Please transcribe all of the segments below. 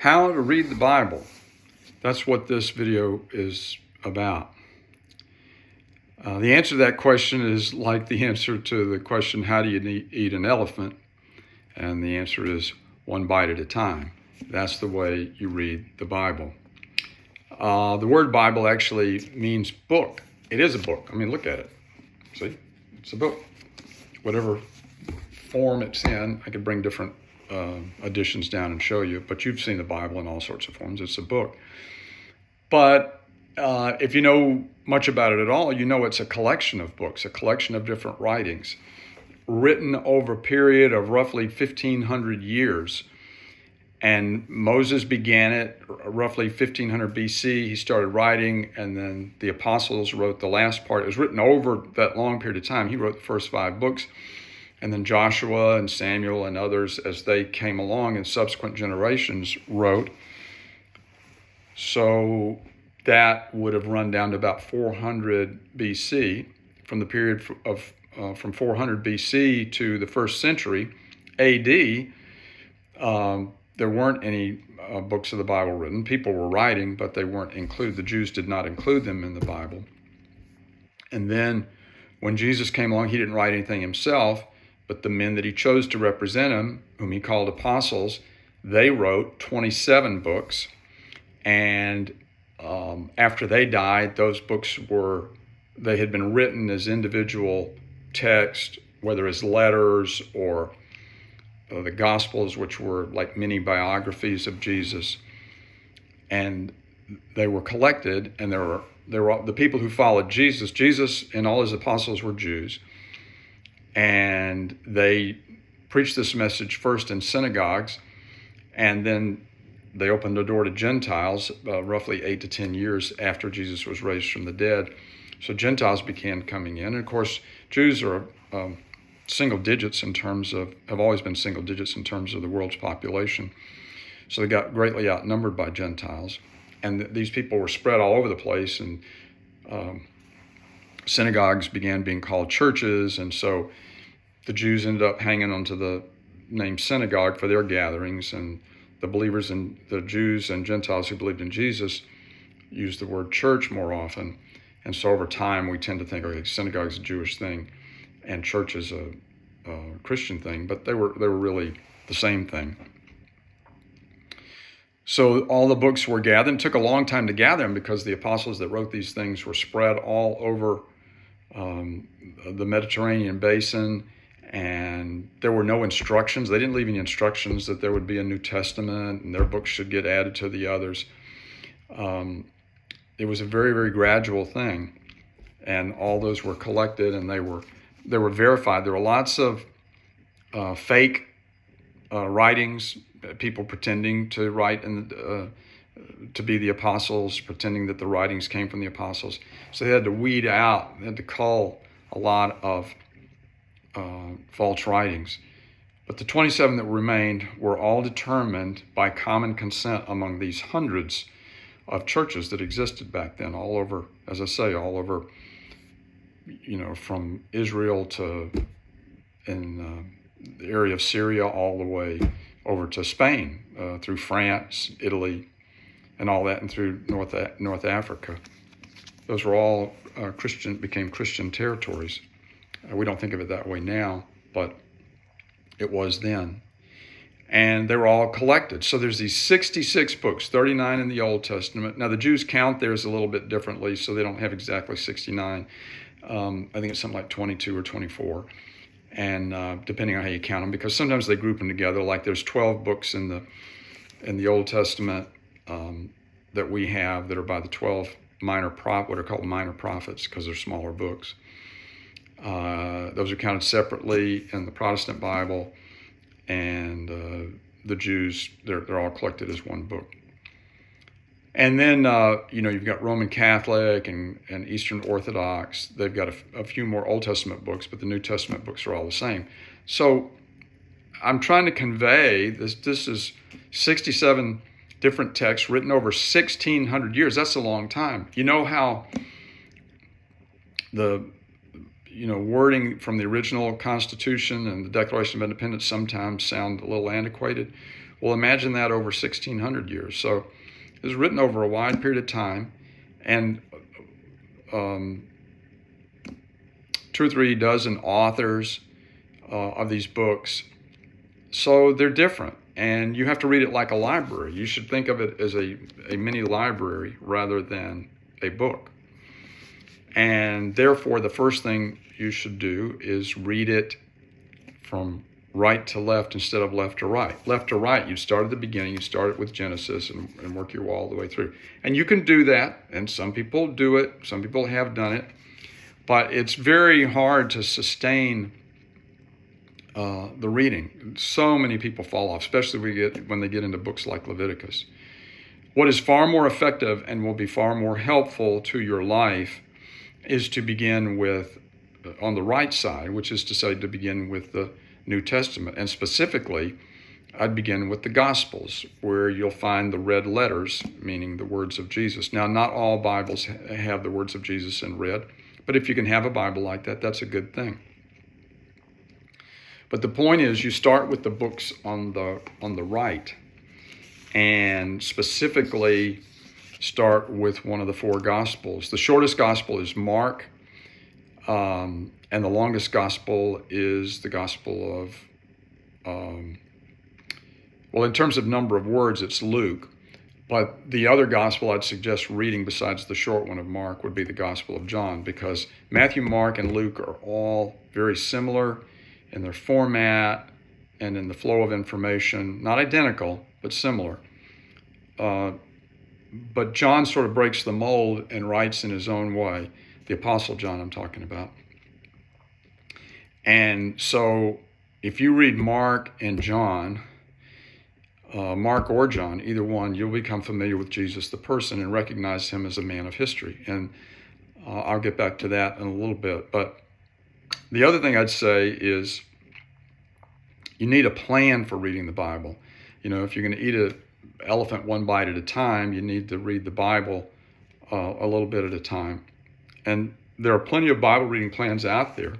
How to read the Bible. That's what this video is about. The answer to that question is like the answer to the question, how do you eat an elephant? And the answer is one bite at a time. That's the way you read the Bible. The word Bible actually means book. It is a book. I mean, look at it. See? It's a book. Whatever form it's in, I could bring different editions down and show you, but you've seen the Bible in all sorts of forms. It's a book. But if you know much about it at all, you know it's a collection of books, a collection of different writings written over a period of roughly 1,500 years. And Moses began it roughly 1500 BC. He started writing, and then the apostles wrote the last part. It was written over that long period of time. He wrote the first 5 books. And then Joshua and Samuel and others, as they came along in subsequent generations, wrote. So that would have run down to about 400 BC. From the period of from 400 BC to the first century AD, there weren't any books of the Bible written. People were writing, but they weren't included. The Jews did not include them in the Bible. And then when Jesus came along, he didn't write anything himself, but the men that he chose to represent him, whom he called apostles, they wrote 27 books. And after they died, those books they had been written as individual text, whether as letters or the Gospels, which were like mini biographies of Jesus. And they were collected, and there were the people who followed Jesus. Jesus and all his apostles were Jews. And they preached this message first in synagogues, and then they opened the door to Gentiles roughly 8 to 10 years after Jesus was raised from the dead. So Gentiles began coming in. And of course, Jews are single digits have always been single digits in terms of the world's population. So they got greatly outnumbered by Gentiles. And these people were spread all over the place, and synagogues began being called churches. And so the Jews ended up hanging onto the name synagogue for their gatherings, and the believers in the Jews and Gentiles who believed in Jesus used the word church more often. And so over time, we tend to think, okay, synagogue is a Jewish thing and church is a Christian thing, but they were really the same thing. So all the books were gathered. It took a long time to gather them because the apostles that wrote these things were spread all over the Mediterranean basin, and there were no instructions. They didn't leave any instructions that there would be a New Testament and their books should get added to the others. It was a very, very gradual thing, and all those were collected, and they were verified. There were lots of fake writings, people pretending to write to be the apostles, pretending that the writings came from the apostles. So they had to weed out, they had to cull a lot of false writings. But the 27 that remained were all determined by common consent among these hundreds of churches that existed back then, all over, as I say, all over, from Israel to in the area of Syria all the way over to Spain, through France, Italy, and all that, and through North Africa. Those were all became Christian territories. We don't think of it that way now, but it was then. And they were all collected. So there's these 66 books, 39 in the Old Testament. Now the Jews count theirs a little bit differently, so they don't have exactly 69. I think it's something like 22 or 24. And depending on how you count them, because sometimes they group them together. Like there's 12 books in the Old Testament that we have that are by the 12 what are called minor prophets, because they're smaller books. Those are counted separately in the Protestant Bible, and the Jews, they're all collected as one book. And then, you've got Roman Catholic and Eastern Orthodox. They've got a few more Old Testament books, but the New Testament books are all the same. So I'm trying to convey this. This is 67 different texts written over 1,600 years. That's a long time. You know how the wording from the original Constitution and the Declaration of Independence sometimes sound a little antiquated? Well, imagine that over 1,600 years. So it was written over a wide period of time, and 2 or 3 dozen authors of these books. So they're different, and you have to read it like a library. You should think of it as a mini library rather than a book. And therefore, the first thing you should do is read it from right to left instead of left to right. Left to right, you start at the beginning, you start it with Genesis and work your way all the way through. And you can do that, and some people do it, some people have done it, but it's very hard to sustain the reading. So many people fall off, especially when they get into books like Leviticus. What is far more effective and will be far more helpful to your life is to begin with on the right side, which is to say to begin with the New Testament. And specifically, I'd begin with the Gospels, where you'll find the red letters, meaning the words of Jesus. Now, not all Bibles have the words of Jesus in red, but if you can have a Bible like that, that's a good thing. But the point is, you start with the books on the right, and specifically start with one of the 4 Gospels. The shortest Gospel is Mark, and the longest Gospel is the Gospel of, well, in terms of number of words, it's Luke. But the other Gospel I'd suggest reading besides the short one of Mark would be the Gospel of John, because Matthew, Mark, and Luke are all very similar in their format and in the flow of information. Not identical, but similar. But John sort of breaks the mold and writes in his own way. The Apostle John I'm talking about. And so if you read Mark and John, Mark or John, either one, you'll become familiar with Jesus the person and recognize him as a man of history. And I'll get back to that in a little bit. But the other thing I'd say is you need a plan for reading the Bible. You know, if you're going to eat an elephant one bite at a time, you need to read the Bible a little bit at a time. And there are plenty of Bible reading plans out there.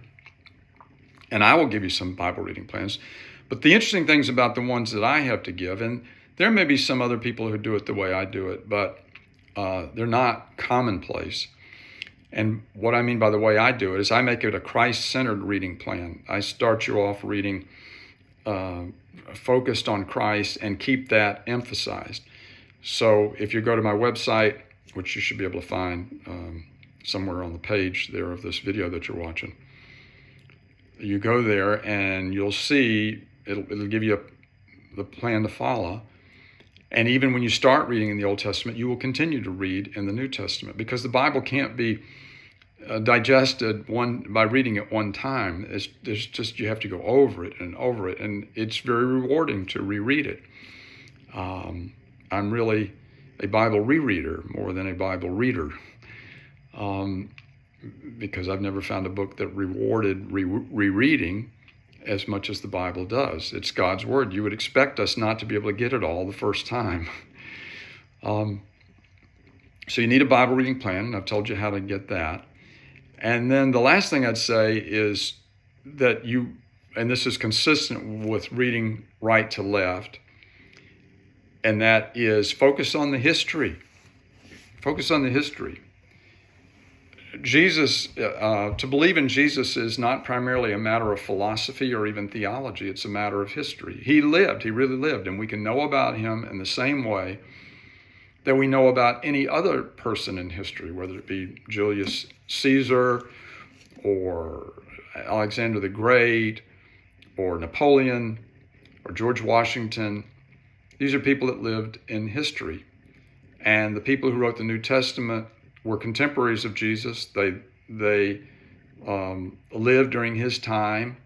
And I will give you some Bible reading plans. But the interesting things about the ones that I have to give, and there may be some other people who do it the way I do it, but they're not commonplace. And what I mean by the way I do it is I make it a Christ-centered reading plan. I start you off reading focused on Christ and keep that emphasized. So if you go to my website, which you should be able to find somewhere on the page there of this video that you're watching, you go there and you'll see it'll give you the plan to follow. And even when you start reading in the Old Testament, you will continue to read in the New Testament, because the Bible can't be digested by reading it one time. There's just you have to go over it, and it's very rewarding to reread it. I'm really a Bible rereader more than a Bible reader, because I've never found a book that rewarded rereading as much as the Bible does. It's God's Word. You would expect us not to be able to get it all the first time. So you need a Bible reading plan, and I've told you how to get that. And then the last thing I'd say is that and this is consistent with reading right to left, and that is focus on the history. Focus on the history. Jesus, to believe in Jesus is not primarily a matter of philosophy or even theology. It's a matter of history. He really lived, and we can know about him in the same way that we know about any other person in history, whether it be Julius Caesar or Alexander the Great or Napoleon or George Washington. These are people that lived in history. And the people who wrote the New Testament were contemporaries of Jesus. They lived during his time,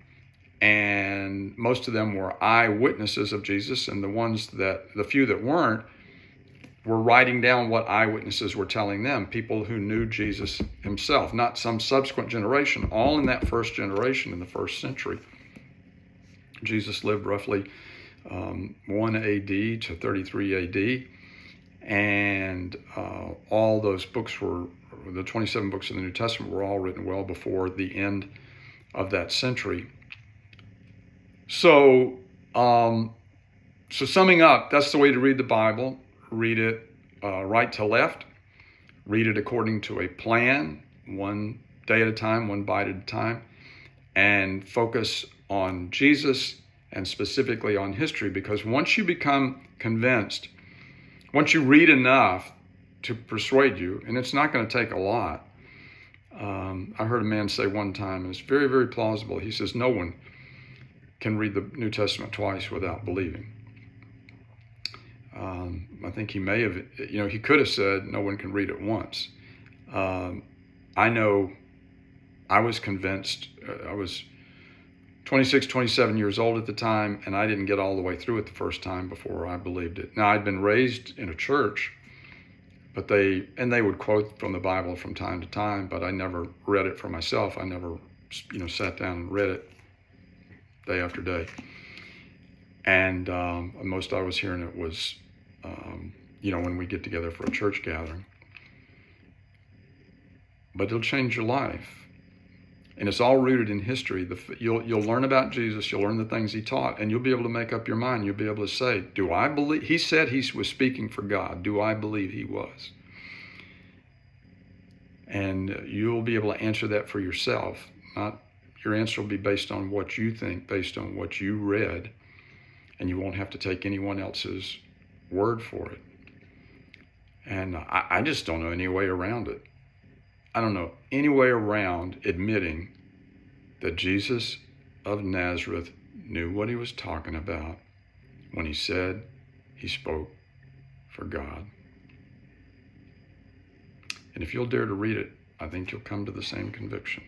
and most of them were eyewitnesses of Jesus, and the few that weren't were writing down what eyewitnesses were telling them, people who knew Jesus himself, not some subsequent generation, all in that first generation in the first century. Jesus lived roughly 1 AD to 33 AD, and all those books the 27 books of the New Testament were all written well before the end of that century. So So summing up, that's the way to read the Bible. Read it right to left. Read it according to a plan, one day at a time, one bite at a time, and focus on Jesus and specifically on history, because once you become convinced, once you read enough to persuade you, and it's not going to take a lot. I heard a man say one time, and it's very, very plausible. He says, no one can read the New Testament twice without believing. I think he may have, he could have said, no one can read it once. I know I was convinced. I was 26, 27 years old at the time, and I didn't get all the way through it the first time before I believed it. Now, I'd been raised in a church, but they would quote from the Bible from time to time, but I never read it for myself. I never, sat down and read it day after day. And most I was hearing it was, when we get together for a church gathering. But it'll change your life. And it's all rooted in history. You'll learn about Jesus. You'll learn the things he taught, and you'll be able to make up your mind. You'll be able to say, do I believe? He said he was speaking for God. Do I believe he was? And you'll be able to answer that for yourself. Your answer will be based on what you think, based on what you read, and you won't have to take anyone else's word for it. And I just don't know any way around it. I don't know any way around admitting that Jesus of Nazareth knew what he was talking about when he said he spoke for God. And if you'll dare to read it, I think you'll come to the same conviction.